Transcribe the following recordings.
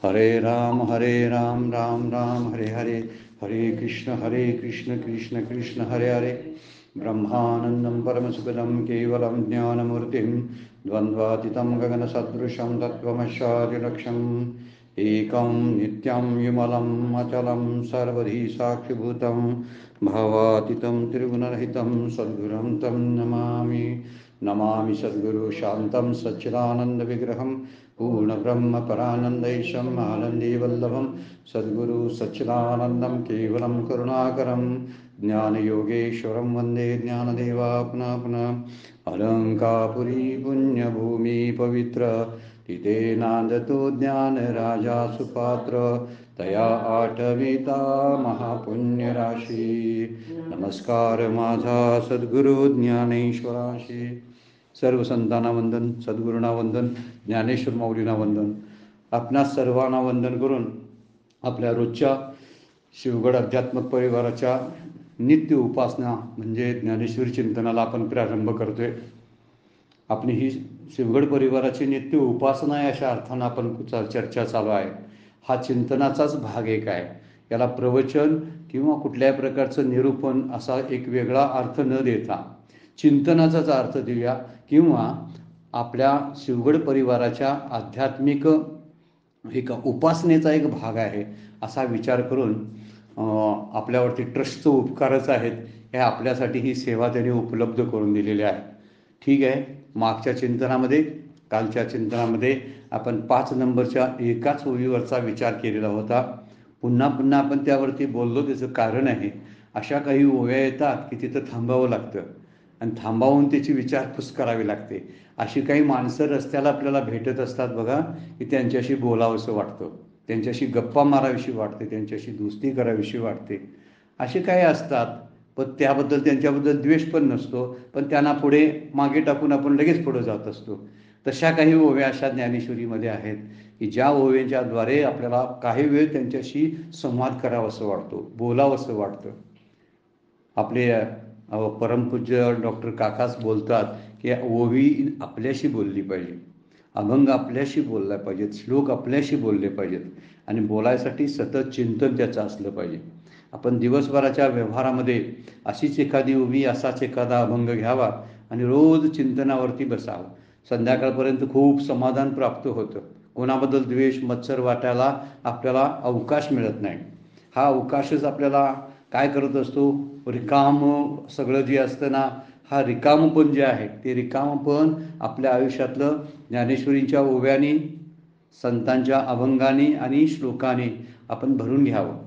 हरे राम राम राम हरे हरे, हरे कृष्ण कृष्ण कृष्ण हरे हरे। ब्रह्मानन्दं परमसुखदं केवलं ज्ञानमूर्तिं द्वन्द्वातीतं गगनसदृशं तत्त्वमस्यादिलक्ष्यम् एकं नित्यं विमलम् अचलं सर्वधी साक्षिभूतं भावातीतं त्रिगुणरहितं सद्गुरुं तं नमामि। नमामि सद्गुरु शान्तं सच्चिदानन्दविग्रहं पूर्णब्रह्मपरानन्दैशम् आनन्दीवल्लभं सद्गुरु सच्चिदानन्दं केवलं करुणाकरं ज्ञानयोगेश्वरं वन्दे ज्ञानदेवापुनः पुनः। अलङ्कापुरी पुण्यभूमि पवित्र तिथे नांदतो ज्ञानराजा सुपात्र तया आठविता महापुण्यराशी। नमस्कार माझा सद्गुरु ज्ञानेश्वराशी। सर्व संतांना वंदन, सद्गुरूंना वंदन, ज्ञानेश्वर माऊलींना वंदन। आपणा सर्वांना वंदन करून आपल्या रोजच्या शिवगड अध्यात्मक परिवाराच्या नित्य उपासना म्हणजे ज्ञानेश्वरी चिंतनाला आपण प्रारंभ करतोय। आपली ही शिवगड परिवाराची नित्य उपासना आहे अशा अर्थानं आपण चर्चा चालू आहे। हा चिंतनाचाच भाग एक आहे। याला प्रवचन किंवा कुठल्याही प्रकारचं निरूपण असा एक वेगळा अर्थ न देता चिंतनाचाच अर्थ देऊया, किंवा आपल्या शिवगड परिवाराच्या आध्यात्मिक एक उपासनेचा एक भाग आहे असा विचार करून आपल्यावरती ट्रस्टचे उपकारच आहेत हे आपल्यासाठी ही सेवा त्यांनी उपलब्ध करून दिलेली आहे। ठीक आहे, मागच्या चिंतनामध्ये, कालच्या चिंतनामध्ये आपण 5 नंबरच्या एकाच ओळीवरचा विचार केलेला होता। पुन्हा पुन्हा आपण त्यावरती बोललो, त्याचं कारण आहे अशा काही ओव्या येतात की तिथं थांबावं लागतं आणि थांबावून त्याची विचारपूस करावी लागते। अशी काही माणसं रस्त्याला आपल्याला भेटत असतात बघा, की त्यांच्याशी बोलावंसं वाटतं, त्यांच्याशी गप्पा मारावीशी वाटते, त्यांच्याशी दोस्ती करावीशी वाटते। असे काही असतात, पण त्याबद्दल त्यांच्याबद्दल द्वेष पण नसतो, पण त्यांना पुढे मागे टाकून आपण लगेच पुढे जात असतो। तशा काही ओव्या अशा ज्ञानेश्वरीमध्ये आहेत की ज्या ओव्यांच्याद्वारे आपल्याला काही वेळ त्यांच्याशी संवाद करावासं वाटतो, बोलावंसं वाटतं। आपले परमपूज्य डॉक्टर काकाच बोलतात की ओवी आपल्याशी बोलली पाहिजे, अभंग आपल्याशी बोलला पाहिजेत, श्लोक आपल्याशी बोलले पाहिजेत आणि बोलायसाठी सतत चिंतन त्याचं असलं पाहिजे। आपण दिवसभराच्या व्यवहारामध्ये अशीच एखादी ओवी, असाच एखादा अभंग घ्यावा आणि रोज चिंतनावरती बसावं। संध्याकाळपर्यंत खूप समाधान प्राप्त होतं। कोणाबद्दल द्वेष मत्सर वाटायला आपल्याला अवकाश मिळत नाही। हा अवकाशच आपल्याला काय करत असतो, रिकाम सगळं जे असतं ना, हा रिकामपण जे आहे ते रिकामपण आपल्या आयुष्यातलं ज्ञानेश्वरींच्या ओव्यानी, संतांच्या अभंगाने आणि श्लोकाने आपण भरून घ्यावं।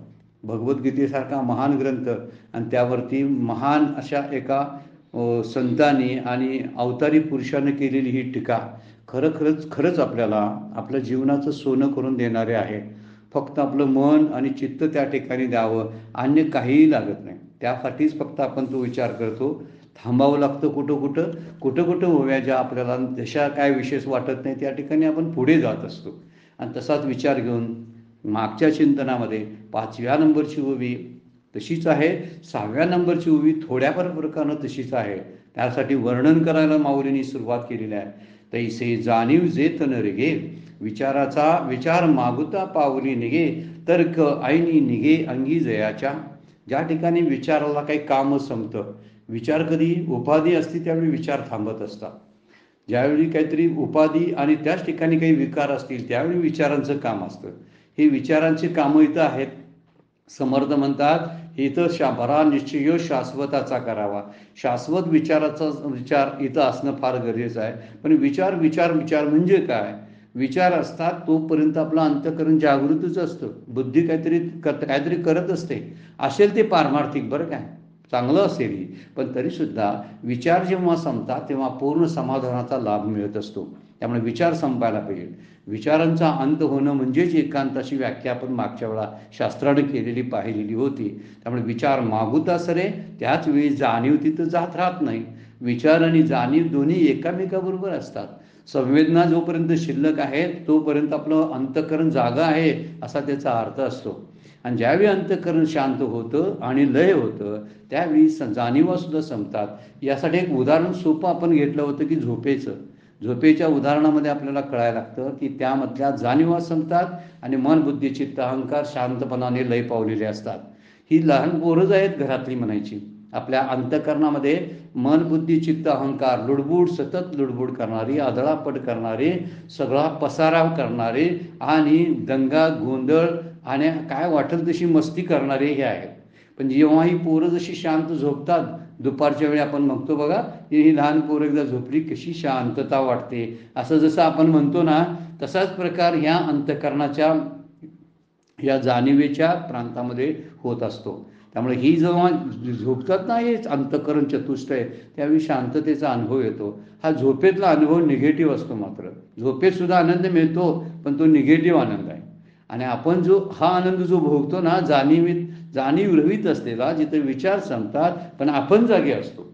भगवद्गीतेसारखा महान ग्रंथ आणि त्यावरती महान अशा एका संतांनी आणि अवतारी पुरुषाने केलेली ही टीका खरंच आपल्याला आपल्या जीवनाचं सोनं करून देणारे आहे। फक्त आपलं मन आणि चित्त त्या ठिकाणी द्यावं, अन्य काहीही लागत नाही। त्यासाठीच फक्त आपण तो विचार करतो। थांबावं लागतं कुठं ओव्या ज्या आपल्याला जशा काय विशेष वाटत नाही त्या ठिकाणी आपण पुढे जात असतो। आणि तसाच विचार घेऊन मागच्या चिंतनामध्ये 5व्या नंबरची ओवी तशीच आहे, 6व्या नंबरची ओवी थोड्याफार फरकानं तशीच आहे। त्यासाठी वर्णन करायला माऊलींनी सुरुवात केलेली आहे। तैसे जाणीव जेत न रेगे, विचाराचा विचार मागुता पावली निघे, तर्क ऐनी निघे अंगी जयाच्या। ज्या ठिकाणी विचाराला काही काम संपतं, विचार कधी उपाधी असते त्यावेळी विचार थांबत असतात। ज्यावेळी काहीतरी उपाधी आणि त्याच ठिकाणी काही विकार असतील त्यावेळी विचारांचं काम असतं। हे विचारांची कामं इथं आहेत। समर्थ म्हणतात इथं बरा निश्चय शाश्वताचा करावा। शाश्वत विचाराचा विचार इथं असणं फार गरजेचं आहे। पण विचार म्हणजे काय? विचार असतात तोपर्यंत आपलं अंतःकरण जागृतच असतं, बुद्धी काहीतरी करत असते। असेल ते पारमार्थिक, बरं काय, चांगलं असेल, पण तरीसुद्धा विचार जेव्हा संपतात तेव्हा पूर्ण समाधानाचा लाभ मिळत असतो। त्यामुळे विचार संपायला पाहिजे। विचारांचा अंत होणं म्हणजेच एकांताची व्याख्या आपण मागच्या वेळा शास्त्राने केलेली पाहिलेली होती। त्यामुळे विचार मागुता सरे, त्याच वेळी जाणीव तिथं जात राहत नाही। विचार आणि जाणीव दोन्ही एकामेकाबरोबर असतात। संवेदना जोपर्यंत शिल्लक आहेत तोपर्यंत आपलं अंतःकरण जागा आहे असा त्याचा अर्थ असतो। आणि ज्यावेळी अंतःकरण शांत होतं आणि लय होतं त्यावेळी जाणीवासुद्धा संपतात। यासाठी एक उदाहरण सोपं आपण घेतलं होतं की झोपेचं। झोपेच्या उदाहरणामध्ये आपल्याला कळायला लागतं की त्यामधल्या जाणीवा संपतात आणि मन, बुद्धी, चित्त, अहंकार शांतपणाने लय पावलेले असतात. ही लहान पोरंच आहेत घरातली म्हणायची. आपल्या अंतःकरणामध्ये मन, बुद्धी, चित्त, अहंकार लुडबुड, सतत लुडबुड करणारी, आदळापट करणारी, सगळा पसारा करणारे आणि दंगा गोंधळ आणि काय वाटेल तशी मस्ती करणारे हे आहेत. पण जेव्हा ही पोरं जशी शांत झोपतात, दुपारच्या वेळी आपण म्हणतो बघा, ही लहान पोरं एकदा झोपली कशी शांतता वाटते, असं जसं आपण म्हणतो ना, तसाच प्रकार ह्या अंतःकरणाच्या या जाणीवेच्या प्रांतामध्ये होत असतो. त्यामुळे ही जेव्हा झोपतात ना, हे अंतःकरण चतुष्टय, त्यावेळी शांततेचा अनुभव येतो. हा झोपेतला अनुभव निगेटिव्ह असतो. मात्र झोपेत सुद्धा आनंद मिळतो, पण तो निगेटिव्ह आनंद आहे. आणि आपण जो हा आनंद जो भोगतो ना, जाणीव रहित असलेला, जिथे विचार संपतात पण आपण जागे असतो.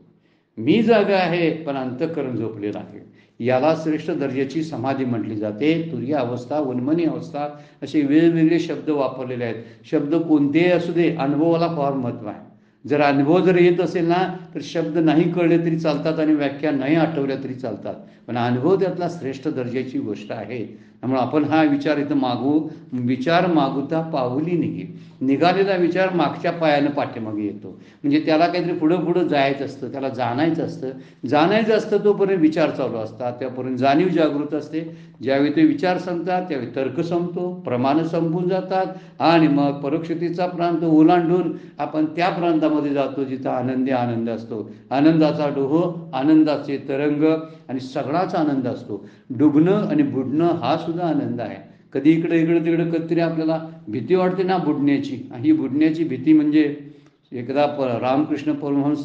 मी जागा आहे पण अंतःकरण झोपलेलं आहे. याला श्रेष्ठ दर्जाची समाधी म्हटली जाते. तुरीय अवस्था, उन्मनी अवस्था असे वेगवेगळे शब्द वापरलेले आहेत. शब्द कोणतेही असू दे, अनुभवाला फार महत्त्व आहे. जर अनुभव जर येत असेल ना, तर शब्द नाही कळले तरी चालतात आणि व्याख्या नाही आठवल्या तरी चालतात, पण अनुभव त्यातला श्रेष्ठ दर्जाची गोष्ट आहे. त्यामुळे आपण हा विचार इथं विचार मागुता पाऊली निघालेला विचार मागच्या पायानं पाठीमागे येतो. म्हणजे त्याला काहीतरी पुढं जायचं असतं, त्याला जाणायचं असतं तोपर्यंत विचार चालू असतात, त्यापर्यंत जाणीव जागृत असते. ज्यावेळी ते विचार संपतात त्यावेळी तर्क संपतो, प्रमाण संपून जातात आणि मग परोक्षतेचा प्रांत ओलांडून आपण त्या प्रांतामध्ये जातो जिथं आनंद असतो. आनंदाचा डोह, आनंदाचे तरंग आणि सगळाच आनंद असतो. डुबणं आणि बुडणं हा सुद्धा आनंद आहे. कधी इकडे तिकडे कधीतरी आपल्याला भीती वाटते ना बुडण्याची. ही बुडण्याची भीती म्हणजे एकदा रामकृष्ण परमहंस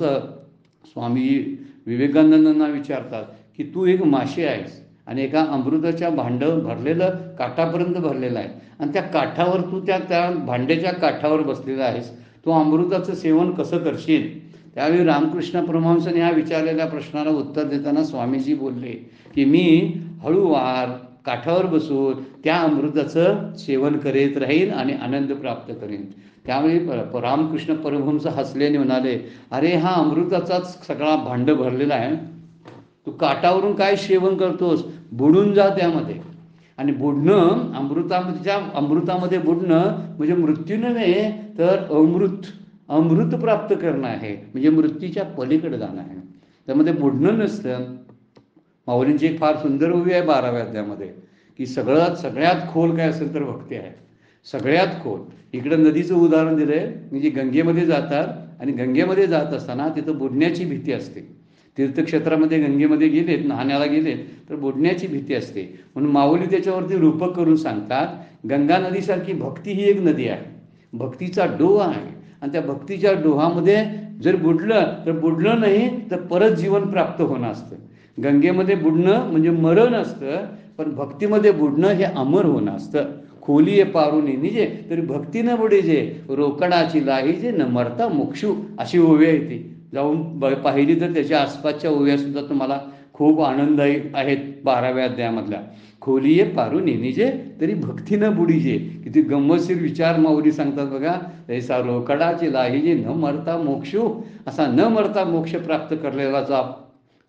स्वामी विवेकानंदांना विचारतात की तू एक माशी आहेस आणि एका अमृताच्या भांड भरलेलं काठापर्यंत भरलेलं आहे आणि त्या काठावर तू त्या भांड्याच्या काठावर बसलेला आहेस, तू अमृताचं सेवन कसं करशील? त्यावेळी रामकृष्ण परमहंसाने ह्या विचारलेल्या प्रश्नाला उत्तर देताना स्वामीजी बोलले की मी हळूवार काठावर बसून त्या अमृताचं सेवन करीत राहील आणि आनंद प्राप्त करेन. त्यावेळी रामकृष्ण परमहंस हसल्याने म्हणाले, अरे हा अमृताचाच सगळा भांड भरलेला आहे, तू काठावरून काय सेवन करतोस? बुडून जा त्यामध्ये. आणि बुडणं, अमृतामध्ये बुडणं म्हणजे मृत्यू नव्हे तर अमृत प्राप्त करणं आहे, म्हणजे मृत्यूच्या पलीकडे जाणं आहे. त्यामध्ये बुडणं नसतं. माऊलींची एक फार सुंदर ओवी आहे 12व्या अध्यायामध्ये की सगळ्यात खोल काय असेल तर भक्ती आहे. सगळ्यात खोल. इकडं नदीचं उदाहरण दिलंय, म्हणजे गंगेमध्ये जातात आणि गंगेमध्ये जात असताना तिथं बुडण्याची भीती असते. तीर्थक्षेत्रामध्ये गंगेमध्ये गेलेत, नाहण्याला गेलेत तर बुडण्याची भीती असते. म्हणून माऊली त्याच्यावरती रूपक करून सांगतात, गंगा नदीसारखी भक्ती ही एक नदी आहे, भक्तीचा डोह आहे. आणि त्या भक्तीच्या डोहामध्ये जर बुडलं नाही तर परत जीवन प्राप्त होणं असतं. गंगेमध्ये बुडणं म्हणजे मरण असतं, पण भक्तीमध्ये बुडणं हे अमर होणं असतं. खोली ये पारून निजे तरी भक्ती न बुडे जे, रोकडाची लाही जे न मरता मोक्षू, अशी ओवी आहे ती. जाऊन पाहिली तर त्याच्या आसपासच्या ओव्या सुद्धा तुम्हाला खूप आनंददायी आहेत. 12व्या अध्यायामधल्या खोली ये पारून निजे तरी भक्ती न बुडीजे, किती गंमतशीर विचार माऊली सांगतात बघा. तैसा रोकडाची लाही जे न मरता मोक्षू, असा न मरता मोक्ष प्राप्त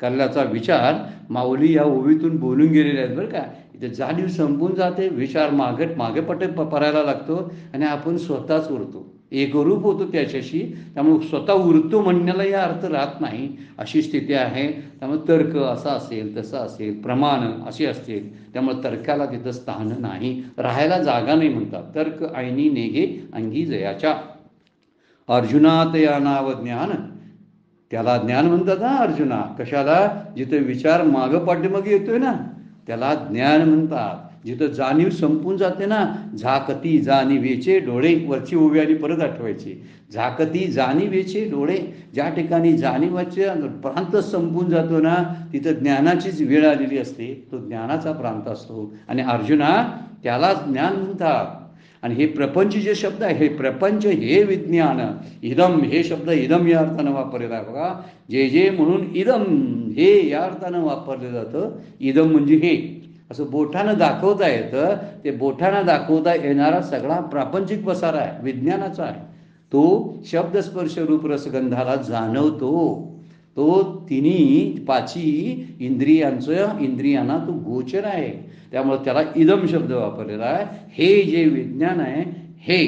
करल्याचा विचार माऊली या ओवीतून बोलून गेलेले आहेत बरं का. इथे जाणीव संपून जाते, विचार मागे परायला लागतो आणि आपण स्वतःच उरतो, एकरूप होतो त्याच्याशी. त्यामुळे स्वतः उरतो म्हणण्यालाही अर्थ राहत नाही, अशी स्थिती आहे. त्यामुळे तर्क असा असेल तसं असेल, प्रमाण अशी असतील, त्यामुळे तर्काला तिथं स्थान नाही, राहायला जागा नाही म्हणतात. तर्क ऐनी नेगे अंगी जयाच्या. अर्जुनात या नाव ज्ञान, त्याला ज्ञान म्हणतात ना अर्जुना. कशाला? जिथं विचार मागं पाठीमागे येतोय ना त्याला ज्ञान म्हणतात. जिथं जाणीव संपून जाते ना, झाकती जाणीवेचे डोळे, वरची ओवी आली परत आठवायची. झाकती जाणीवेचे डोळे, ज्या ठिकाणी जाणीवाचे प्रांत संपून जातो ना तिथं ज्ञानाचीच वेळ आलेली असते, तो ज्ञानाचा प्रांत असतो. आणि अर्जुना त्याला ज्ञान म्हणतात. आणि हे प्रपंच जे शब्द आहे, हे प्रपंच हे विज्ञान. इदम हे शब्द इदम या अर्थानं वापरलेला आहे बघा. जे म्हणून इदम हे या अर्थानं वापरलं जातं. इदम म्हणजे हे असं बोटानं दाखवता येतं. ते बोटानं दाखवता येणारा सगळा प्रापंचिक पसारा आहे, विज्ञानाचा आहे. तो शब्द स्पर्श रूप रसगंधाला जाणवतो. तो तिन्ही पाची इंद्रियांना तो गोचर आहे. त्यामुळे त्याला इदम शब्द वापरलेला आहे. हे जे विज्ञान आहे हे,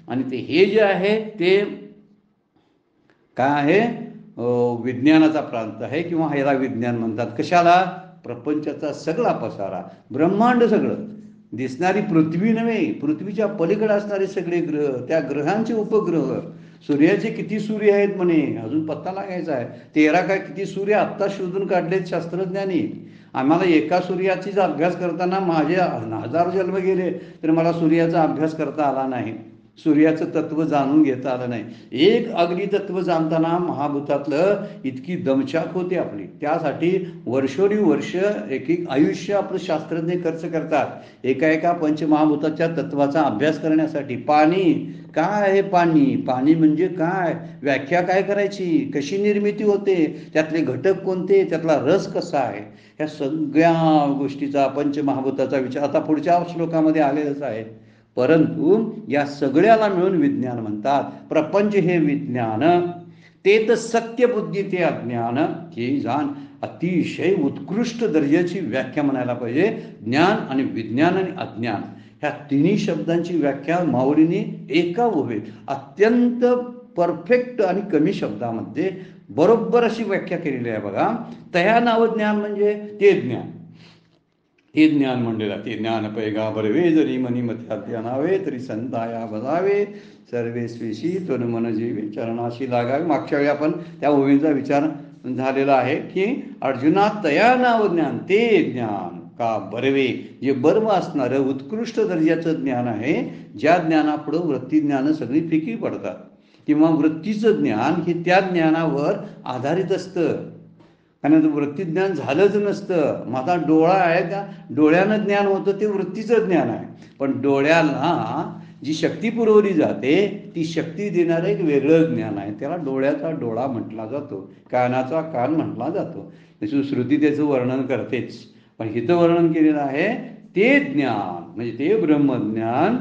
आणि ते हे जे आहे ते काय आहे, विज्ञानाचा प्रांत आहे, किंवा ह्याला विज्ञान म्हणतात. कशाला? प्रपंचाचा सगळा पसारा, ब्रह्मांड सगळं, दिसणारी पृथ्वी नव्हे, पृथ्वीच्या पलीकडे असणारे सगळे ग्रह, त्या ग्रहांचे उपग्रह, सूर्याचे किती सूर्य आहेत म्हणे, अजून पत्ता लागायचा आहे. 13 काय किती सूर्य आत्ता शोधून काढलेत शास्त्रज्ञांनी. आम्हाला एका सूर्याचा अभ्यास करताना माझे 1000 जन्म गेले तर मला सूर्याचा अभ्यास करता आला नाही, सूर्याचं तत्व जाणून घेता आलं नाही. एक अग्नी तत्व जाणताना महाभूतातलं इतकी दमछाक होते आपली. त्यासाठी वर्ष एक आयुष्य आपलं शास्त्रज्ञ खर्च करतात एका पंचमहाभूताच्या तत्वाचा अभ्यास करण्यासाठी. पाणी काय आहे? पाणी म्हणजे काय, व्याख्या काय करायची, कशी निर्मिती होते, त्यातले घटक कोणते, त्यातला रस कसा आहे, ह्या सगळ्या गोष्टीचा पंचमहाभूताचा विचार आता पुढच्या श्लोकामध्ये आलेलाच आहे. परंतु या सगळ्याला मिळून विज्ञान म्हणतात. प्रपंच हे विज्ञान, ते तर सत्य बुद्धी ते अज्ञान. हे जाण अतिशय उत्कृष्ट दर्जाची व्याख्या म्हणायला पाहिजे. ज्ञान आणि विज्ञान आणि अज्ञान ह्या तिन्ही शब्दांची व्याख्या माऊलींनी एका उभे अत्यंत परफेक्ट आणि कमी शब्दामध्ये बरोबर अशी व्याख्या केलेली आहे बघा. तया नाव ज्ञान म्हणजे ते ज्ञान, हे ज्ञान म्हणलेलं. ते ज्ञान पैगा बरवे जरी मनी मध्या नावे तरी संताया बजावे सर्वेस्वेशी त्वन मन जीवे चरणाशी लागावे. मागच्या वेळी आपण त्या ओवींचा विचार झालेला आहे की अर्जुना तया नाव ज्ञान ते ज्ञान का बरवे, जे बर्व असणारं उत्कृष्ट दर्जाचं ज्ञान आहे, ज्या ज्ञानापुढं वृत्ती ज्ञानं सगळी फिकी पडतात, किंवा वृत्तीचं ज्ञान हे त्या ज्ञानावर आधारित असतं. कारण वृत्तीज्ञान झालंच नसतं. माझा डोळा आहे, त्या डोळ्यानं ज्ञान होतं, ते वृत्तीचं ज्ञान आहे. पण डोळ्याला जी शक्ती पुरवली जाते ती शक्ती देणारं एक वेगळं ज्ञान आहे, त्याला डोळ्याचा डोळा म्हटला जातो, कानाचा कान म्हटला जातो. त्याची श्रुती त्याचं वर्णन करतेच, पण हिथं वर्णन केलेलं आहे ते ज्ञान म्हणजे ते ब्रह्मज्ञान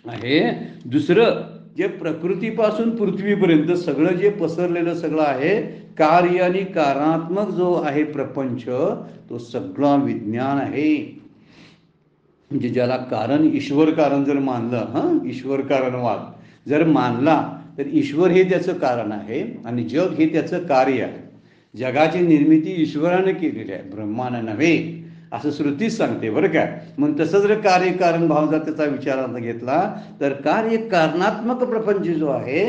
आहे. दुसरं जे प्रकृतीपासून पृथ्वीपर्यंत सगळं जे पसरलेलं सगळं आहे, कार्य आणि कारणात्मक जो आहे प्रपंच, तो सगळा विज्ञान आहे. म्हणजे ज्याला कारण ईश्वर कारण जर मानलं, ईश्वर कारणवाद जर मानला तर ईश्वर हे त्याचं कारण आहे आणि जग हे त्याचं कार्य आहे. जगाची निर्मिती ईश्वराने केलेली आहे, ब्रह्मानं नव्हे, असं श्रुतीच सांगते बरं काय. मग तसं जर कार्य कारण भाव जर त्याचा विचारात घेतला तर कार्य कारणात्मक प्रपंच जो आहे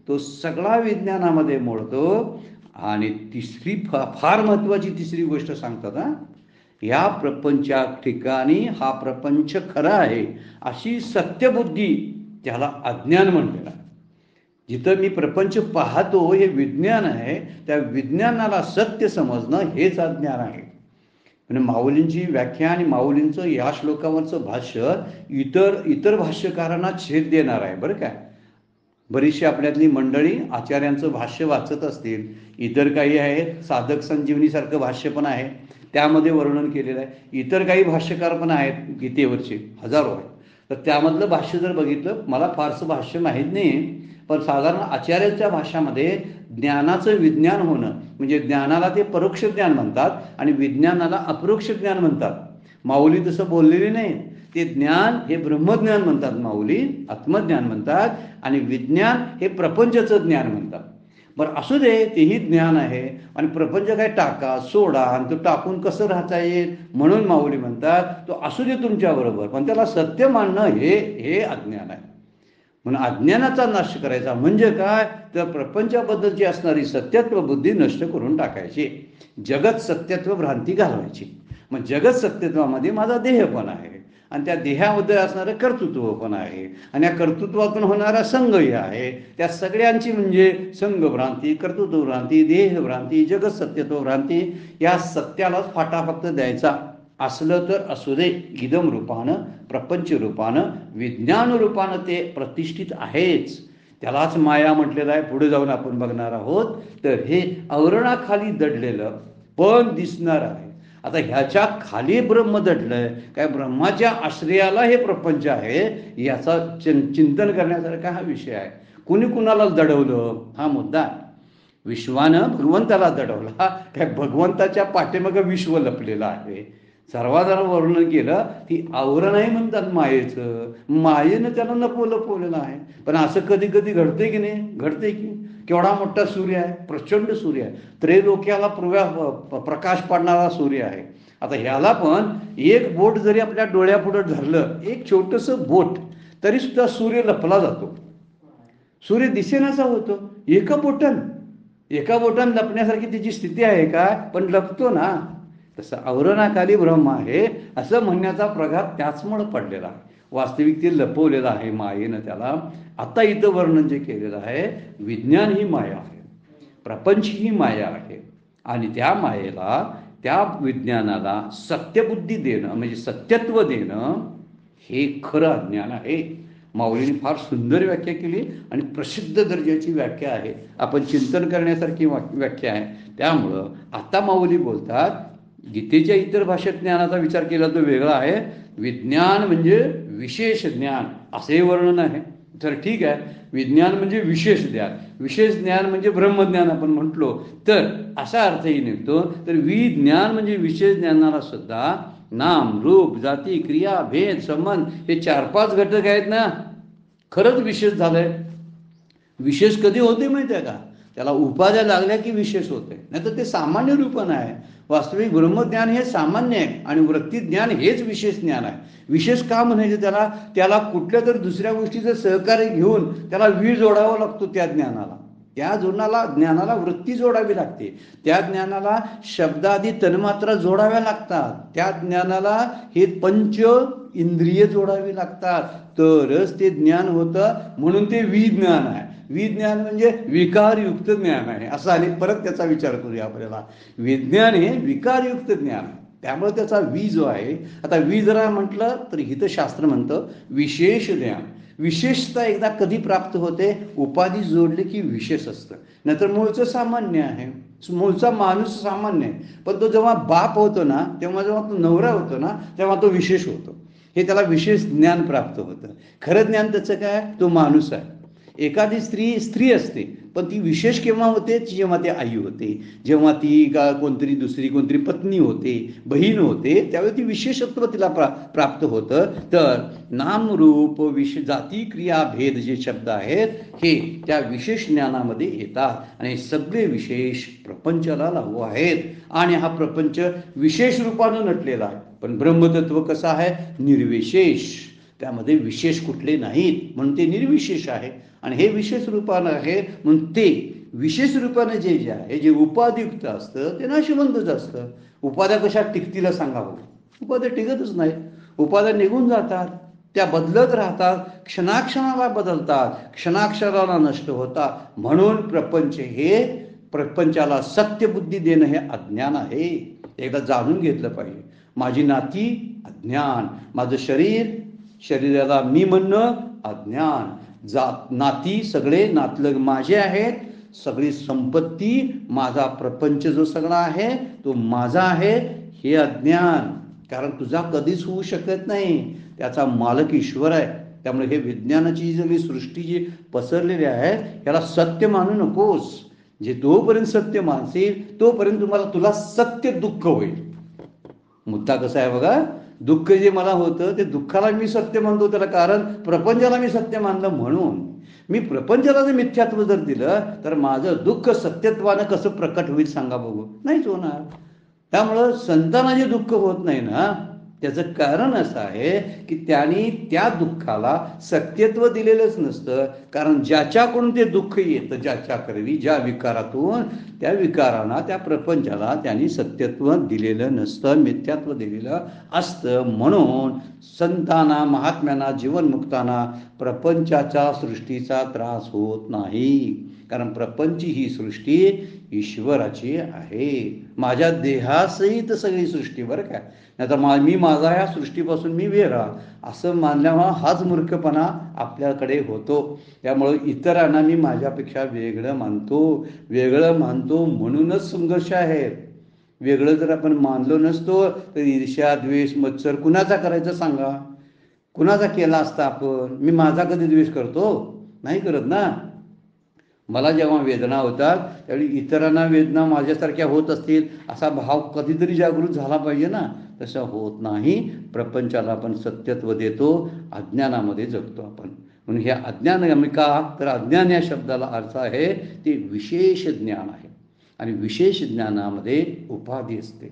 तो सगळा विज्ञानामध्ये मोडतो. आणि तिसरी फार महत्वाची तिसरी गोष्ट सांगतात, या प्रपंचा ठिकाणी हा प्रपंच खरा आहे अशी सत्यबुद्धी, त्याला अज्ञान म्हणलेला. जिथं मी प्रपंच पाहतो हे विज्ञान आहे, त्या विज्ञानाला सत्य समजणं हेच अज्ञान आहे. म्हणजे माऊलींची व्याख्या आणि माऊलींचं या श्लोकावरचं भाष्य इतर भाष्यकारांना छेद देणार आहे बरं काय. बरीचशी आपल्यातली मंडळी आचार्यांचं भाष्य वाचत असतील, इतर काही आहेत, साधक संजीवनीसारखं भाष्य पण आहे, त्यामध्ये वर्णन केलेलं आहे. इतर काही भाष्यकार पण आहेत गीतेवरचे, हजारो आहेत. तर त्यामधलं भाष्य जर बघितलं, मला फारसं भाष्य माहीत नाही, पण साधारण आचार्याच्या भाषामध्ये ज्ञानाचं विज्ञान होणं म्हणजे ज्ञानाला ते परोक्ष ज्ञान म्हणतात आणि विज्ञानाला अपरोक्ष ज्ञान म्हणतात. माऊली तसं बोललेली नाही. ते ज्ञान हे ब्रह्मज्ञान म्हणतात, माऊली आत्मज्ञान म्हणतात, आणि विज्ञान हे प्रपंचाचं ज्ञान म्हणतात. बरं असू दे, तेही ज्ञान आहे. आणि प्रपंच काय टाका सोडा आणि तो टाकून कसं राहता येईल म्हणून माऊली म्हणतात तो असू दे तुमच्याबरोबर, पण त्याला सत्य मानणं हे अज्ञान आहे. म्हणून अज्ञानाचा नाश करायचा म्हणजे काय, तर प्रपंचाबद्दलची असणारी सत्यत्व बुद्धी नष्ट करून टाकायची, जगत सत्यत्व भ्रांती घालवायची. मग जगत सत्यत्वामध्ये माझा देह पण आहे आणि त्या देहामध्ये असणारं कर्तृत्व पण आहे आणि या कर्तृत्वातून होणारा संघही आहे. त्या सगळ्यांची म्हणजे संघभ्रांती, कर्तृत्वभ्रांती, देहभ्रांती, जगत सत्यत्व भ्रांती, या सत्यालाच फाटा फक्त द्यायचा असलं तर असू दे. इदम रूपानं, प्रपंच रूपानं, विज्ञान रूपानं ते प्रतिष्ठित आहेच. त्यालाच माया म्हटलेलं आहे. पुढे जाऊन आपण बघणार आहोत. तर हे आवरणाखाली दडलेलं पण दिसणार आहे. आता ह्याच्या खाली ब्रह्म दडलंय काय, ब्रह्माच्या आश्रयाला हे प्रपंच आहे, याचा चिंतन करण्यासारखा हा विषय आहे. कुणी कुणाला दडवलं हा मुद्दा. विश्वानं भगवंताला दडवला. काय भगवंताच्या पाठीमागं विश्व लपलेलं आहे. सर्वाधारण वर्णन केलं ती आवरण आहे म्हणतात मायेचं. मायेनं त्याला लपवलेलं आहे. पण असं कधी कधी घडते की नाही? घडते की. केवढा मोठा सूर्य आहे, प्रचंड सूर्य आहे, त्रैलोक्याला प्रकाश पाडणारा सूर्य आहे. आता ह्याला पण एक बोट जरी आपल्या डोळ्यापुढं धरलं, एक छोटंसं बोट, तरी सुद्धा सूर्य लपला जातो. सूर्य दिसेनासा होतो. एका बोटान लपण्यासारखी त्याची स्थिती आहे का? पण लपतो ना. तसं आवरणाखाली ब्रह्म आहे असं म्हणण्याचा प्रघात त्याचमुळं पडलेला आहे. वास्तविक ते लपवलेलं आहे मायेनं त्याला. आता इथं वर्णन जे केलेलं आहे, विज्ञान ही माया आहे, प्रपंच ही माया आहे. आणि त्या मायेला, त्या विज्ञानाला सत्यबुद्धी देणं म्हणजे सत्यत्व देणं हे खरं अज्ञान आहे. माऊलींनी फार सुंदर व्याख्या केली आणि प्रसिद्ध दर्जाची व्याख्या आहे. आपण चिंतन करण्यासारखी व्याख्या आहे. त्यामुळं आता माऊली बोलतात, गीतेच्या इतर भाषेत ज्ञानाचा विचार केला तो वेगळा आहे. विज्ञान म्हणजे विशेष ज्ञान असे वर्णन आहे. तर ठीक आहे, विज्ञान म्हणजे विशेष ज्ञान, विशेष ज्ञान म्हणजे ब्रह्मज्ञान आपण म्हटलो तर असा अर्थही निघतो. तर विज्ञान म्हणजे विशेष ज्ञानाला सुद्धा नाम, रूप, जाती, क्रिया, भेद, संबंध हे 4-5 घटक आहेत ना. खरंच विशेष झालंय. विशेष कधी होते माहिती आहे का? त्याला उपाध्या लागल्या की विशेष होते, नाही तर ते सामान्य रूपन आहे. वास्तविक ब्रह्मज्ञान हे सामान्य आहे आणि वृत्तीज्ञान हेच विशेष ज्ञान आहे. विशेष का म्हणायचे त्याला कुठल्या तरी दुसऱ्या गोष्टीचं सहकार्य घेऊन त्याला वी जोडावा लागतो. त्या ज्ञानाला वृत्ती जोडावी लागते. त्या ज्ञानाला शब्दादी तन्मात्रा जोडाव्या लागतात. त्या ज्ञानाला हे पंच इंद्रिय जोडावी लागतात, तरच ते ज्ञान होतं. म्हणून ते विज्ञान आहे. विज्ञान म्हणजे विकारयुक्त ज्ञान आहे असं. आणि परत त्याचा विचार करूया आपल्याला. विज्ञान हे विकारयुक्त ज्ञान आहे. त्यामुळे त्याचा वी जो आहे, आता वी जरा म्हटलं तर हितशास्त्र म्हणतं विशेष ज्ञान. विशेषता एकदा कधी प्राप्त होते? उपाधी जोडले की विशेष असतं. नाहीतर मूळचं सामान्य आहे. मूळचा माणूस सामान्य आहे, पण तो जेव्हा बाप होतो ना, जेव्हा तो नवरा होतो ना, तेव्हा तो विशेष होतो. हे त्याला विशेष ज्ञान प्राप्त होतं. खरं ज्ञान त्याचं काय? तो माणूस आहे. एखादी स्त्री असते, पण ती विशेष केव्हा होते? जेव्हा ती आई होते, जेव्हा ती कोणतरी पत्नी होते, बहीण होते, त्यावेळी ती विशेषत्व तिला प्राप्त होतं. तर नाम, रूप, जाती, क्रिया, भेद जे शब्द आहेत हे त्या विशेष ज्ञानामध्ये येतात. आणि सगळे विशेष प्रपंचाला लागू आहेत. आणि हा प्रपंच विशेष रूपानं नटलेला आहे. पण ब्रह्मतत्व कसं आहे? निर्विशेष. त्यामध्ये विशेष कुठले नाहीत, म्हणून ते निर्विशेष आहे. आणि हे विशेष रूपानं आहे, म्हणून ते विशेष रूपानं जे आहे, जे उपाधियुक्त असतं ते नाशिवंतच असतं. उपाध्या कशा टिकतील सांगावं? उपाध्या टिकतच नाहीत. उपाध्या निघून जातात, त्या बदलत राहतात, क्षणाक्षणाला बदलतात, क्षणाक्षराला नष्ट होतात. म्हणून प्रपंचाला सत्यबुद्धी देणं हे अज्ञान आहे. एकदा जाणून घेतलं पाहिजे. माझी नाती अज्ञान, माझं शरीराला मी म्हणणं अज्ञान, नाती सगळे नातलग माझे आहेत, सगळी संपत्ती, माझा प्रपंच जो सगळा आहे तो माझा आहे, हे अज्ञान. कारण तुझा कधीच होऊ शकत नाही. त्याचा मालक ईश्वर आहे. त्यामुळे हे विज्ञानाची सगळी सृष्टी जी पसरलेली आहे याला सत्य मानू नकोस. जे तोपर्यंत सत्य मानशील तोपर्यंत तुला सत्य दुःख होईल. मुद्दा कसा आहे बघा, दुःख जे मला होतं ते दुःखाला मी सत्य मानतो त्याला, कारण प्रपंचाला मी सत्य मानलं. म्हणून मी प्रपंचाला जर मिथ्यात्व जर दिलं तर माझं दुःख सत्यत्वानं कसं प्रकट होईल सांगा बघू? नाहीच होणार. त्यामुळं संतांना जे दुःख होत नाही ना, त्याचं कारण असं आहे की त्यांनी त्या दुःखाला सत्यत्व दिलेलंच नसतं. कारण ज्याच्याकडून ते दुःख येतं, ज्याच्याकरवी, ज्या विकारातून, त्या विकारांना, त्या प्रपंचाला त्यांनी सत्यत्व दिलेलं नसतं, मिथ्यात्व दिलेलं असतं. म्हणून संतांना, महात्म्यांना, जीवनमुक्तांना प्रपंचाच्या सृष्टीचा त्रास होत नाही. कारण प्रपंच ही सृष्टी ईश्वराची आहे. माझ्या देहासहित सगळी सृष्टी, बरं काय. नाहीतर मी माझा ह्या सृष्टीपासून मी वेगळा असं मानल्यामुळं हाच मूर्खपणा आपल्याकडे होतो. त्यामुळं इतरांना मी माझ्यापेक्षा वेगळं मानतो म्हणूनच संघर्ष आहे. वेगळं जर आपण मानलो नसतो तर ईर्ष्या, द्वेष, मत्सर कुणाचा करायचं सांगा? कुणाचा केला असता आपण? मी माझा कधी द्वेष करतो? नाही करत ना. मला जेव्हा वेदना होतात त्यावेळी इतरांना वेदना माझ्यासारख्या होत असतील असा भाव कधीतरी जागृत झाला पाहिजे ना. तसं होत नाही. प्रपंचाला आपण सत्यत्व देतो, अज्ञानामध्ये जगतो आपण. म्हणून हे अज्ञान का, तर अज्ञान या शब्दाला अर्थ आहे ते विशेष ज्ञान आहे. आणि विशेष ज्ञानामध्ये उपाधी असते.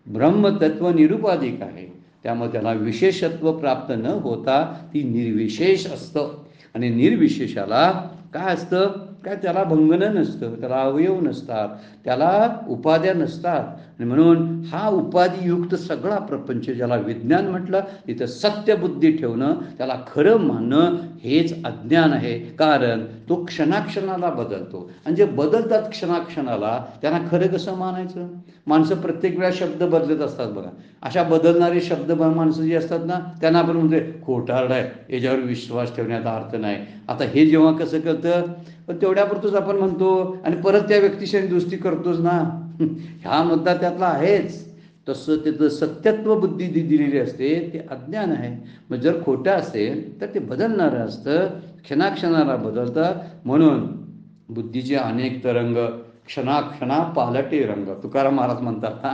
ब्रह्मतत्व निरुपाधिक आहे, त्यामुळे त्याला विशेषत्व प्राप्त न होता ती निर्विशेष असतं. आणि निर्विशेषाला काय असतं, काय त्याला भंगन नसतं, त्याला अवयव नसतात, त्याला उपाध्या नसतात. आणि म्हणून हा उपाधियुक्त सगळा प्रपंच ज्याला विज्ञान म्हटलं, तिथं सत्यबुद्धी ठेवणं, त्याला खरं मानणं हेच अज्ञान आहे. कारण तो क्षणाक्षणाला बदलतो. आणि जे बदलतात क्षणाक्षणाला त्यांना खरं कसं मानायचं. माणसं प्रत्येक वेळा शब्द बदलत असतात बघा. अशा बदलणारे शब्द माणसं जी असतात ना त्यांना आपण म्हणतोय खोटारड आहे, याच्यावर विश्वास ठेवण्याचा अर्थ नाही. आता हे जेव्हा कसं करतं, पण तेवढ्यापुरतंच आपण म्हणतो आणि परत त्या व्यक्तीशी दुरुस्ती करतोच ना. हा मुद्दा त्यातला आहेच. तसं त्याचं सत्यत्व बुद्धी दिलेली असते ते अज्ञान आहे. मग जर खोटं असेल तर ते बदलणारं असतं, क्षणाक्षणाला बदलतं. म्हणून बुद्धीचे अनेक तरंग, क्षणाक्षणा पालटे रंग. तुकाराम महाराज म्हणतात ना,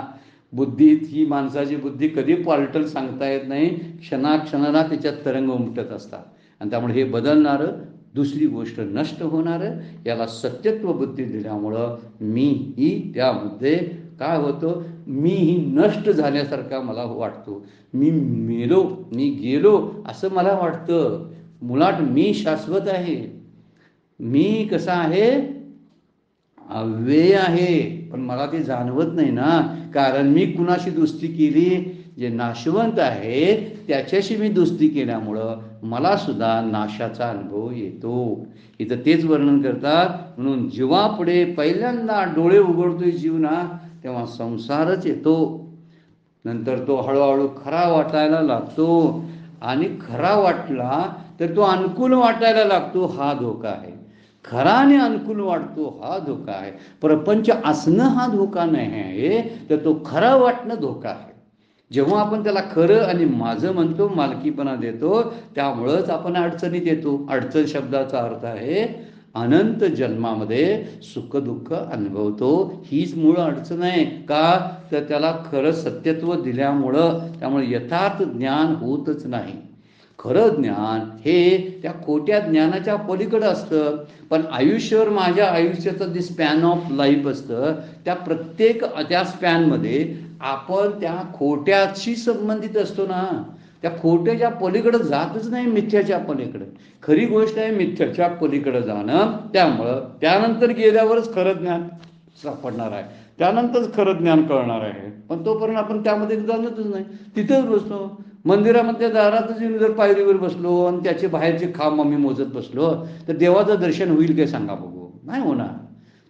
बुद्धी ही माणसाची बुद्धी कधी पालटल सांगता येत नाही. क्षणाक्षणाला त्याच्यात तरंग उमटत असतात. आणि त्यामुळे हे बदलणारं, दुसरी गोष्ट नष्ट होणारं, याला सत्यत्व बुद्धी दिल्यामुळं मी ही त्यामध्ये काय होतं, मी ही नष्ट झाल्यासारखा मला वाटतो. मी मेलो, मी गेलो असं मला वाटतं. मुळात मी शाश्वत आहे. मी कसा आहे, अव्यय आहे, पण मला ते जाणवत नाही ना. कारण मी कुणाशी दोस्ती केली, जे नाशवंत आहे त्याच्याशी मी दोस्ती केल्यामुळं मला सुद्धा नाशाचा अनुभव येतो. इथं तेच वर्णन करतात. म्हणून जीवापुढे पहिल्यांदा डोळे उघडतोय जीव ना, तेव्हा संसारच येतो. नंतर तो हळूहळू खरा वाटायला लागतो. आणि खरा वाटला तर तो अनुकूल वाटायला लागतो, हा धोका आहे. खरा आणि अनुकूल वाटतो हा धोका आहे. प्रपंच असणं हा धोका नाही आहे, तर तो खरा वाटणं धोका आहे. जेव्हा आपण त्याला खरं आणि माझं म्हणतो, मालकीपणा देतो, त्यामुळंच आपण अडचणीत येतो. अडचण शब्दाचा अर्थ आहे अनंत जन्मामध्ये सुख दुःख अनुभवतो, हीच मूळ अडचण आहे. का, तर त्याला खरं सत्यत्व दिल्यामुळं. त्यामुळे यथार्थ ज्ञान होतच नाही. खरं ज्ञान हे त्या खोट्या ज्ञानाच्या पलीकडं असतं. पण आयुष्यावर माझ्या आयुष्याचं जे स्पॅन ऑफ लाईफ असतं, त्या प्रत्येक त्या स्पॅनमध्ये आपण त्या खोट्याशी संबंधित असतो ना. त्या खोट्याच्या पलीकडं जातच नाही, मिथ्याच्या पलीकडं. खरी गोष्ट आहे मिथ्याच्या पलीकडं जाणं. त्यामुळं त्यानंतर गेल्यावरच खरं ज्ञान सापडणार आहे, त्यानंतरच खरं ज्ञान कळणार आहे. पण तोपर्यंत आपण त्यामध्ये जाणतच नाही, तिथंच बसतो. मंदिरामध्ये दारातच येऊन जर पायरीवर बसलो आणि त्याचे बाहेरचे खांब आम्ही मोजत बसलो तर देवाचं दर्शन होईल काय सांगा बघू. नाही होणार.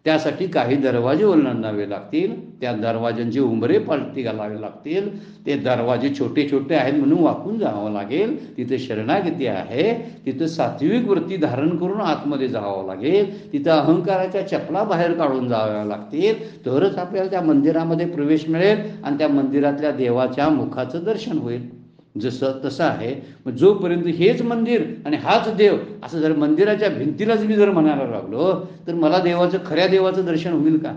त्यासाठी काही दरवाजे ओलांडावे लागतील, त्या दरवाजांचे उंबरे पालटी घालावे लागतील. ते दरवाजे छोटे छोटे आहेत म्हणून वाकून जावं लागेल. तिथे शरणागती आहे, तिथं सात्विक वृत्ती धारण करून आतमध्ये जावं लागेल. तिथं अहंकाराच्या चपला बाहेर काढून जाव्या लागतील, तरच आपल्याला त्या मंदिरामध्ये प्रवेश मिळेल आणि त्या मंदिरातल्या देवाच्या मुखाचं दर्शन होईल. जसं तसं आहे. मग जोपर्यंत हेच मंदिर आणि हाच देव असं जर मंदिराच्या भिंतीलाच मी जर म्हणायला लागलो तर मला देवाचं, खऱ्या देवाचं दर्शन होईल का?